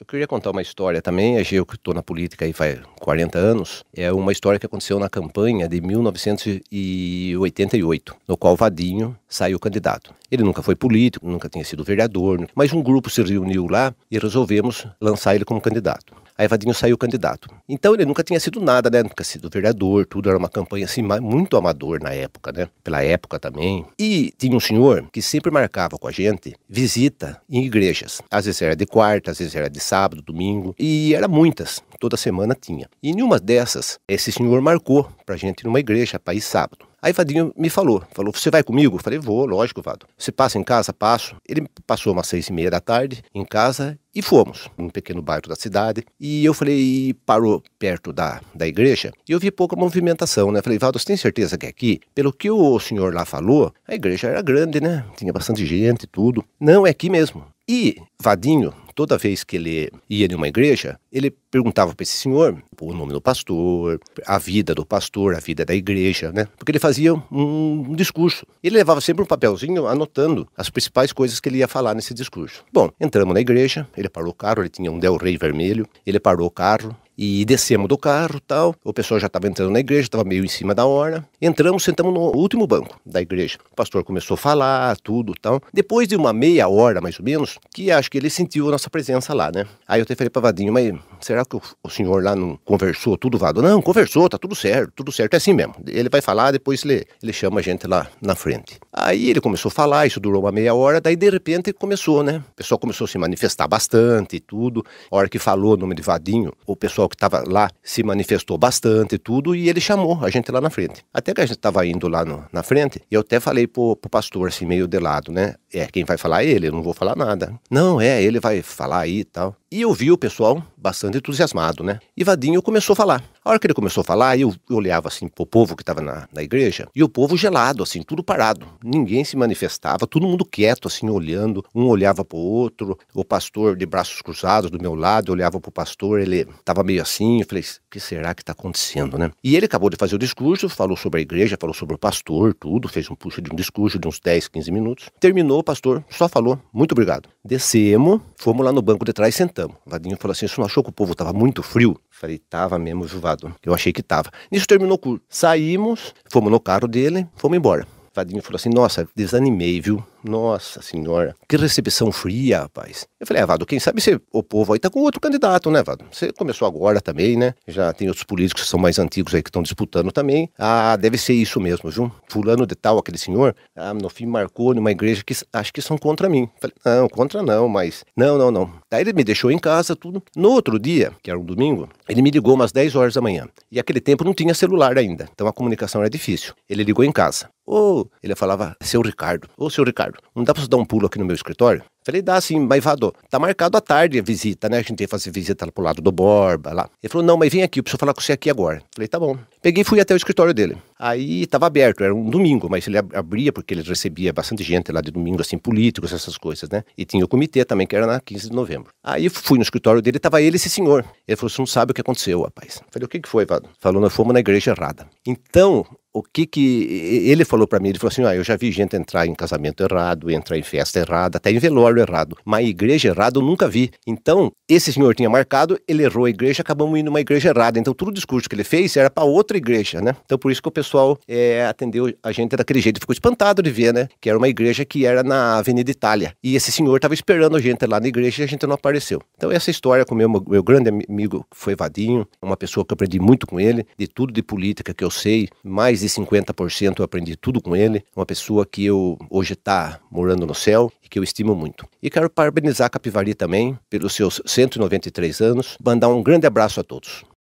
Eu queria contar uma história também, eu que estou na política aí faz 40 anos, é uma história que aconteceu na campanha de 1988, no qual Vadinho saiu candidato. Ele nunca foi político, nunca tinha sido vereador, mas um grupo se reuniu lá e resolvemos lançar ele como candidato. Aí Vadinho saiu candidato. Então ele nunca tinha sido nada, né? Nunca sido vereador, tudo era uma campanha assim muito amador na época, né? Pela época também. E tinha um senhor que sempre marcava com a gente visita em igrejas. Às vezes era de quarta, às vezes era de sábado, domingo, e era muitas. Toda semana tinha. E em uma dessas, esse senhor marcou pra gente ir numa igreja para ir sábado. Aí Vadinho me falou, você vai comigo? Eu falei, vou, lógico, Vado. Você passa em casa? Passo. Ele passou umas 6:30 da tarde em casa e fomos, num pequeno bairro da cidade. E eu falei, parou perto da igreja e eu vi pouca movimentação, né? Falei, Vado, você tem certeza que é aqui? Pelo que o senhor lá falou, a igreja era grande, né? Tinha bastante gente e tudo. Não, é aqui mesmo. E Vadinho, toda vez que ele ia em uma igreja, ele perguntava para esse senhor o nome do pastor, a vida do pastor, a vida da igreja, né? Porque ele fazia um discurso. Ele levava sempre um papelzinho anotando as principais coisas que ele ia falar nesse discurso. Bom, entramos na igreja, ele parou o carro, ele tinha um Del Rey vermelho, ele parou o carro, e descemos do carro e tal, o pessoal já estava entrando na igreja, estava meio em cima da hora. Entramos, sentamos no último banco da igreja. O pastor começou a falar, tudo e tal. Depois de uma meia hora, mais ou menos, que acho que ele sentiu a nossa presença lá, né? Aí eu até falei para Vadinho, mas será que o senhor lá não conversou tudo, Vado? Não, conversou, tá tudo certo, é assim mesmo. Ele vai falar, depois ele chama a gente lá na frente. Aí ele começou a falar, isso durou uma meia hora, daí de repente começou, né? O pessoal começou a se manifestar bastante e tudo. A hora que falou o nome de Vadinho, o pessoal que estava lá se manifestou bastante e tudo, e ele chamou a gente lá na frente. Até que a gente estava indo lá na frente, eu até falei pro pastor, assim, meio de lado, né? Quem vai falar é ele, eu não vou falar nada. Não, ele vai falar aí e tal. E eu vi o pessoal bastante entusiasmado, né? E Vadinho começou a falar. A hora que ele começou a falar, eu olhava assim pro povo que estava na igreja, e o povo gelado, assim, tudo parado. Ninguém se manifestava, todo mundo quieto, assim, olhando. Um olhava pro outro, o pastor de braços cruzados do meu lado, eu olhava pro pastor, ele tava meio assim, eu falei, o que será que tá acontecendo, né? E ele acabou de fazer o discurso, falou sobre a igreja, falou sobre o pastor, tudo, fez um puxo de um discurso de uns 10, 15 minutos. Terminou, o pastor só falou, muito obrigado. Descemos, fomos lá no banco de trás e sentamos. O Vadinho falou assim, você não achou que o povo tava muito frio? Falei, tava mesmo, Vado. Eu achei que tava. Nisso terminou o curso. Saímos, fomos no carro dele, fomos embora. Vadinho falou assim, nossa, desanimei, viu? Nossa senhora, que recepção fria, rapaz. Eu falei, Vado, quem sabe o povo aí tá com outro candidato, né, Vado? Você começou agora também, né? Já tem outros políticos que são mais antigos aí que estão disputando também. Ah, deve ser isso mesmo, viu? Fulano de tal, aquele senhor, no fim marcou numa igreja que acho que são contra mim. Falei, não, contra não, mas... Não. Daí ele me deixou em casa, tudo. No outro dia, que era um domingo, ele me ligou umas 10 horas da manhã. E aquele tempo não tinha celular ainda, então a comunicação era difícil. Ele ligou em casa. Ele falava, seu Ricardo, seu Ricardo, não dá pra você dar um pulo aqui no meu escritório? Falei, dá sim, mas Vado, tá marcado à tarde a visita, né? A gente ia fazer visita lá pro lado do Borba, lá. Ele falou, não, mas vem aqui, eu preciso falar com você aqui agora. Falei, tá bom. Peguei e fui até o escritório dele. Aí tava aberto, era um domingo, mas ele abria porque ele recebia bastante gente lá de domingo, assim, políticos, essas coisas, né? E tinha o comitê também, que era na 15 de novembro. Aí fui no escritório dele, tava ele e esse senhor. Ele falou, você não sabe o que aconteceu, rapaz. Falei, o que foi, Vado? Falou, nós fomos na igreja errada. Então, o que ele falou pra mim, ele falou assim, eu já vi gente entrar em casamento errado, entrar em festa errada, até em velório errado, mas igreja errada eu nunca vi. Então, esse senhor tinha marcado, ele errou a igreja, acabamos indo numa igreja errada. Então, todo o discurso que ele fez era pra outra igreja, né? Então, por isso que o pessoal atendeu a gente daquele jeito, ficou espantado de ver, né? Que era uma igreja que era na Avenida Itália. E esse senhor tava esperando a gente lá na igreja e a gente não apareceu. Então, essa história com o meu grande amigo foi Vadinho, uma pessoa que eu aprendi muito com ele, de tudo de política que eu sei, mais de 50% eu aprendi tudo com ele, uma pessoa que hoje está morando no céu e que eu estimo muito. E quero parabenizar a Capivari também pelos seus 193 anos, mandar um grande abraço a todos.